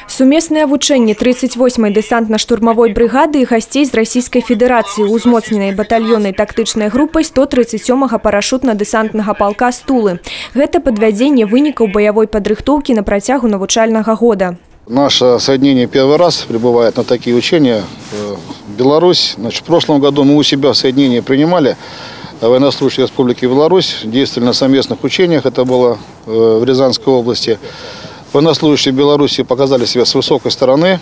Сумеснае вучэнне 38-й дэсантна-штурмавой брыгады і гасцей з Расійскай Федэрацыі, узмоцненай батальённай тактычнай групай 137-га парашютна-дэсантнага палка «Стулы». Гэта падвядзенне вынікаў баявой падрыхтоўкі на працягу навучальнага года. Наше соединение первый раз прибывает на такие учения в Беларусь. Значит, в прошлом году мы у себя в соединении принимали военнослужащие Республики Беларусь, действовали на совместных учениях, это было в Рязанской области. Военнослужащие Беларуси показали себя с высокой стороны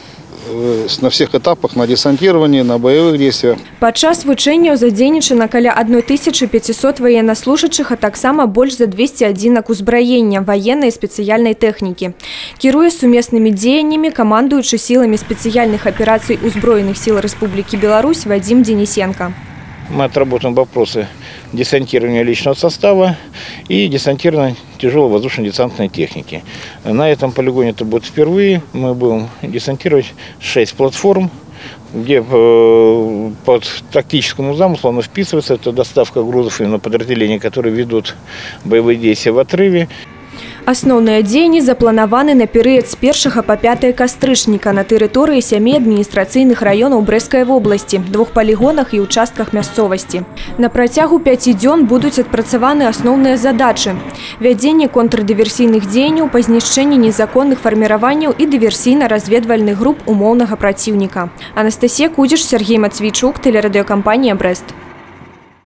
на всех этапах, на десантировании, на боевых действиях. Падчас вучэнняў задзейнічана каля 1500 военнослужащих, а таксама больш за 200 адзінак узбраення военной и спецыяльнай тэхнікі. Кіруе сумеснымі дзеяннямі камандуючы сіламі спецыяльных аперацый узброеных сил Республики Беларусь Вадим Денисенко. Мы отработаем вопросы десантирования личного состава и десантирования тяжелой воздушно-десантной техники. На этом полигоне это будет впервые. Мы будем десантировать 6 платформ, где под тактическому замыслу оно вписывается. Это доставка грузов именно подразделений, которые ведут боевые действия в отрыве. Асноўныя дзеянні запланаваны на перыяд з 1 по 5 кастрычніка на тэрыторыі 7 адміністрацыйных раёнаў Брэсцкай вобласці, 2 палігонах і ўчастках мясцовасці. На працягу 5 дзён будуць адпрацаваны асноўныя задачы: вядзенне контрдыверсійных дзеянняў па знішчэнні незаконных фарміраванняў і дыверсійна-разведвальных груп умоўнага праціўніка. Анастасія Кудзіш, Сергей Мацвійчук, тэлерадыёкампанія «Брэст».